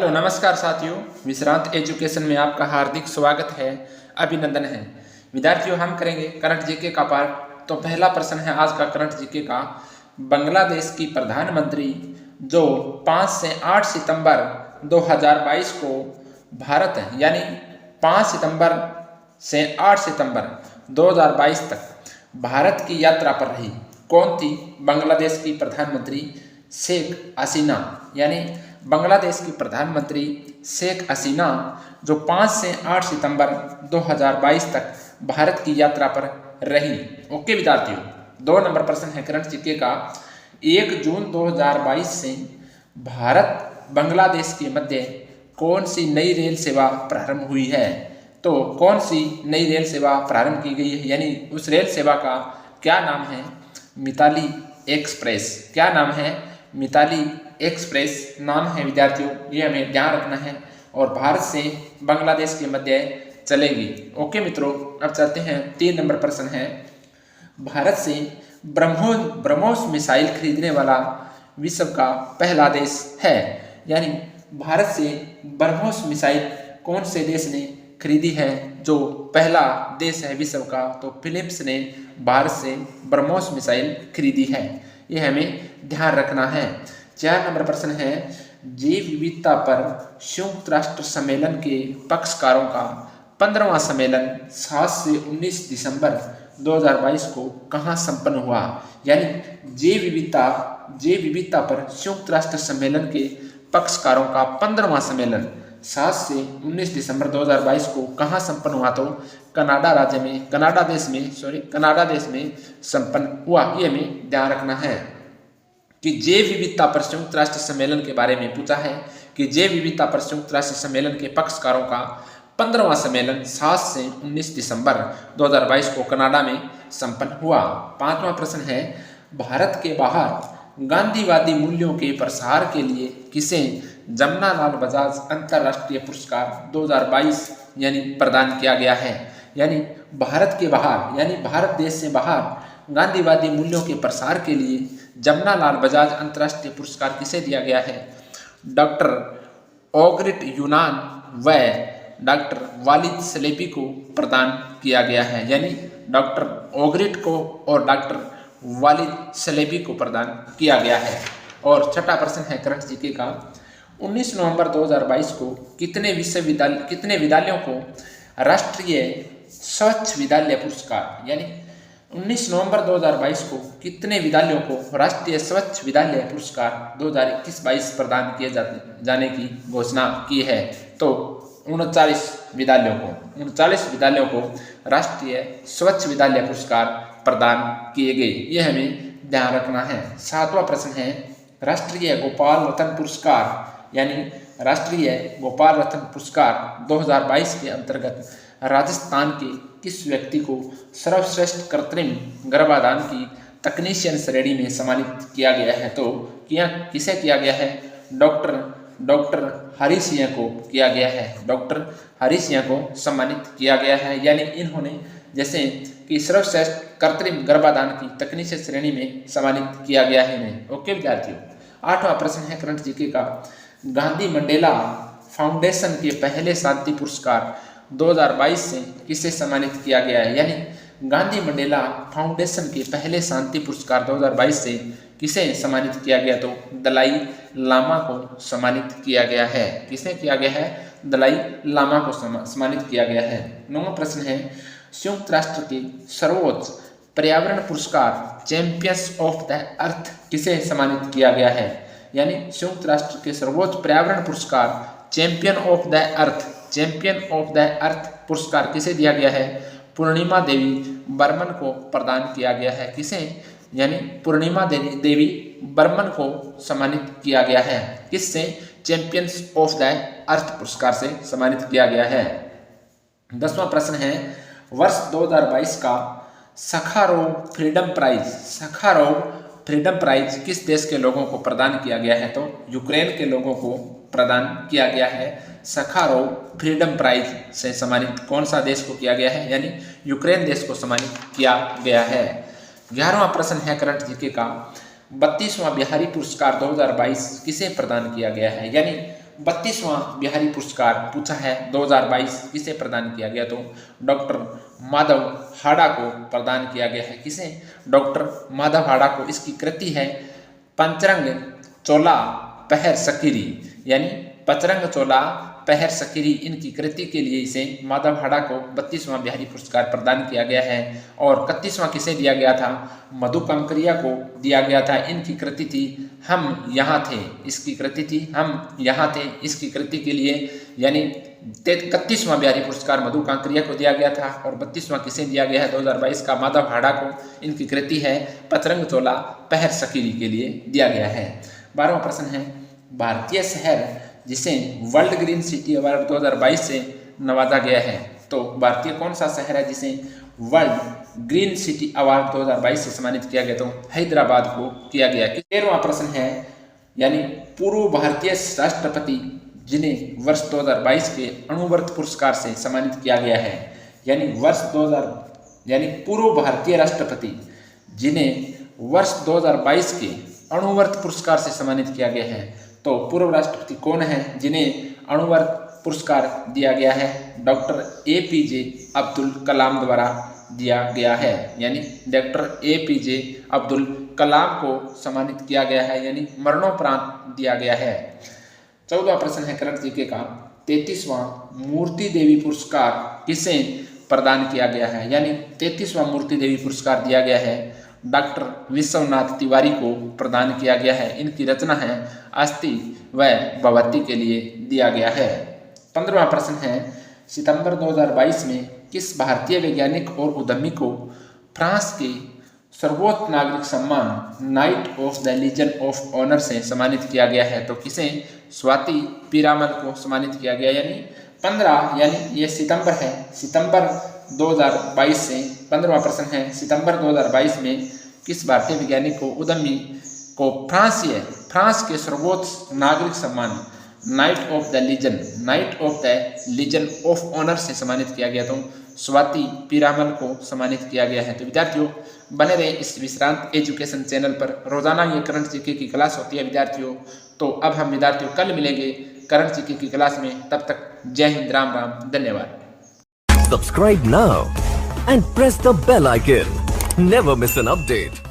Hello नमस्कार साथियों, विश्रांत education में आपका हार्दिक स्वागत है, अभिनंदन है। विद्यार्थियों, हम करेंगे करंट जीके का पार्ट। तो पहला प्रश्न है आज का करंट जीके का। बांग्लादेश की प्रधानमंत्री जो 5 से 8 सितंबर 2022 को भारत यानी 5 सितंबर से 8 सितंबर 2022 तक भारत की यात्रा पर रही, कौन थी? बांग्लादेश की प्रधानमंत्री शेख हसीना, यानी बांग्लादेश की प्रधानमंत्री शेख हसीना जो 5 से 8 सितंबर 2022 तक भारत की यात्रा पर रही। ओके विद्यार्थियों, 2 नंबर प्रश्न है करंट जीके का। 1 जून 2022 से भारत बांग्लादेश के मध्य कौन सी नई रेल सेवा प्रारंभ हुई है? तो कौन सी नई रेल सेवा प्रारंभ की गई है, यानी उस रेल सेवा का क्या नाम है? मिताली एक्सप्रेस। क्या नाम है? मिताली एक्सप्रेस नाम है विद्यार्थियों, ये हमें ध्यान रखना है और भारत से बांग्लादेश के मध्य चलेगी। ओके मित्रों, अब चलते हैं 3 नंबर प्रश्न है। भारत से ब्रह्मोस मिसाइल खरीदने वाला विश्व का पहला देश है, यानी भारत से ब्रह्मोस मिसाइल कौन से देश ने खरीदी है? जो पहला देश है विश्व का, तो फिलिप्स ने भारत से ब्रह्मोस मिसाइल खरीदी है, ये हमें ध्यान रखना है। 4 नंबर प्रश्न है। जैव विविधता पर संयुक्त राष्ट्र सम्मेलन के पक्षकारों का 15वां सम्मेलन 7 से 19 दिसंबर 2022 को कहाँ संपन्न हुआ? यानी जैव विविधता पर संयुक्त राष्ट्र सम्मेलन के पक्षकारों का 15वां सम्मेलन 7 से 19 दिसंबर 2022 को कहाँ संपन्न हुआ? तो कनाडा देश में संपन्न हुआ। ये हमें ध्यान रखना है कि जैव विविधता पर संयुक्त राष्ट्र सम्मेलन के बारे में पूछा है कि जैव विविधता पर संयुक्त राष्ट्र सम्मेलन के पक्षकारों का 15वां सम्मेलन 7 से 19 दिसंबर 2022 को कनाडा में संपन्न हुआ। 5वां प्रश्न है। भारत के बाहर गांधीवादी मूल्यों के प्रसार के लिए किसे जमनालाल बजाज अंतर्राष्ट्रीय पुरस्कार 2022 यानी प्रदान किया गया है? यानी भारत के बाहर, यानी भारत देश से बाहर गांधीवादी मूल्यों के प्रसार के लिए जमनालाल बजाज अंतर्राष्ट्रीय पुरस्कार किसे दिया गया है? डॉक्टर ओग्रिट यूनान व डॉक्टर वालिद सलेबी को प्रदान किया गया है, यानी डॉक्टर ओग्रिट को और डॉक्टर वालिद सलेबी को प्रदान किया गया है। और 6ठा प्रश्न है करंट जीके का। 19 नवंबर 2022 को कितने विद्यालयों को राष्ट्रीय स्वच्छ विद्यालय पुरस्कार, यानी 19 नवंबर 2022 को कितने विद्यालयों को राष्ट्रीय स्वच्छ विद्यालय पुरस्कार 2021-22 प्रदान किए जाने की घोषणा की है? तो 39 विद्यालयों को राष्ट्रीय स्वच्छ विद्यालय पुरस्कार प्रदान किए गए, ये हमें ध्यान रखना है। 7वां प्रश्न है। राष्ट्रीय गोपाल रत्न पुरस्कार, यानी राष्ट्रीय गोपाल रत्न पुरस्कार 2022 के अंतर्गत राजस्थान के किस व्यक्ति को सर्वश्रेष्ठ कृत्रिम गर्भाधान की तकनीशियन श्रेणी में सम्मानित किया गया है? तो किसे किया गया है? डॉक्टर हरी सिंह को किया गया है। डॉक्टर हरी सिंह को सम्मानित किया गया है, यानी इन्होंने जैसे कि सर्वश्रेष्ठ कृत्रिम गर्भाधान की तकनीशियन श्रेणी में सम्मानित किया गया है इन्हें। ओके विद्यार्थियों, 8वां प्रश्न है करंट जीके का। गांधी मंडेला फाउंडेशन के पहले शांति पुरस्कार 2022 से किसे सम्मानित किया गया है? यानी गांधी मंडेला फाउंडेशन के पहले शांति पुरस्कार 2022 से किसे सम्मानित किया गया? तो दलाई लामा को सम्मानित किया गया है। किसे किया गया है? दलाई लामा को सम्मानित किया गया है। 9वां प्रश्न है। संयुक्त राष्ट्र के सर्वोच्च पर्यावरण पुरस्कार चैंपियंस ऑफ द अर्थ किसे सम्मानित किया गया है? यानी संयुक्त राष्ट्र के सर्वोच्च पर्यावरण पुरस्कार चैंपियन ऑफ द अर्थ पुरस्कार किसे दिया गया है? पूर्णिमा देवी बर्मन को प्रदान किया गया है। किसे? यानी पूर्णिमा देवी बर्मन को सम्मानित किया गया है। किससे? चैंपियंस ऑफ द अर्थ पुरस्कार से सम्मानित किया गया है। 10वां प्रश्न है। वर्ष 2022 का सखारोव फ्रीडम प्राइज किस देश के लोगों को प्रदान किया गया है? तो यूक्रेन के लोगों को प्रदान किया गया है। सखारोव फ्रीडम प्राइज से सम्मानित कौन सा देश को किया गया है? यानी यूक्रेन देश को सम्मानित किया गया है। 11वां प्रश्न है करंट जीके का। 32वां बिहारी पुरस्कार 2022 किसे प्रदान किया गया है? यानी 32वां बिहारी पुरस्कार पूछा है 2022 किसे प्रदान किया गया, तो डॉक्टर माधव हाड़ा को प्रदान किया गया है। किसे? डॉक्टर माधव हाड़ा को। इसकी कृति है पंचरंग चोला पहर सकीरी, यानी पचरंग चोला पहर सकीरी, इनकी कृति के लिए इसे माधव हाड़ा को 32वां बिहारी पुरस्कार प्रदान किया गया है। और 31वां किसे दिया गया था? मधु कांकरिया को दिया गया था। इनकी कृति थी हम यहाँ थे, इसकी कृति थी हम यहाँ थे, इसकी कृति के लिए यानी 31वां बिहारी पुरस्कार मधु कांकरिया को दिया गया था। और 32वां किसे दिया गया है 2022 का? माधव हाड़ा को। इनकी कृति है पचरंग चोला पहर सकीरी के लिए दिया गया है। 12वां प्रश्न है, भारतीय शहर जिसे वर्ल्ड ग्रीन सिटी अवार्ड 2022 से नवाजा गया है, तो भारतीय कौन सा शहर है जिसे वर्ल्ड ग्रीन सिटी अवार्ड 2022 से सम्मानित किया गया, तो हैदराबाद को किया गया। 13वां प्रश्न है, यानी पूर्व भारतीय राष्ट्रपति जिन्हें वर्ष 2022 के अणुव्रत पुरस्कार से सम्मानित किया गया है, यानी पूर्व भारतीय राष्ट्रपति जिन्हें वर्ष 2022 के अणुव्रत पुरस्कार से सम्मानित किया गया है, तो पूर्व राष्ट्रपति कौन है जिन्हें अणुव्रत पुरस्कार दिया गया है? डॉक्टर APJ अब्दुल कलाम द्वारा दिया गया है, यानी डॉक्टर APJ अब्दुल कलाम को सम्मानित किया गया है, यानी मरणोपरांत दिया गया है। 14वां प्रश्न है करंट जीके का, 33वां मूर्ति देवी पुरस्कार किसे प्रदान किया गया है, यानी 33वां मूर्ति देवी पुरस्कार दिया गया है डॉक्टर विश्वनाथ तिवारी को प्रदान किया गया है। इनकी रचना है अस्थि व भगवती के लिए दिया गया है। 15वां प्रश्न है, सितंबर 2022 में किस भारतीय वैज्ञानिक और उद्यमी को फ्रांस के सर्वोच्च नागरिक सम्मान Knight of the Legion of Honour से सम्मानित किया गया है, तो किसे? स्वाति पीरामल को सम्मानित किया गया, यानी 15, यानी ये सितंबर है, सितंबर 2022 से 15वां प्रश्न है, सितंबर 2022 में किस भारतीय वैज्ञानिक को उद्यमी को फ्रांस के सर्वोच्च नागरिक सम्मान Knight of the Legion of Honour से सम्मानित किया गया, तो स्वाति पीरामल को सम्मानित किया गया है। तो विद्यार्थियों बने रहे इस विश्रांत एजुकेशन चैनल पर, रोजाना ये करंट जीके की क्लास होती है विद्यार्थियों। तो अब हम विद्यार्थियों कल मिलेंगे करंट जीके की क्लास में, तब तक जय हिंद, राम राम, धन्यवाद। Subscribe now and press the bell icon. Never miss an update.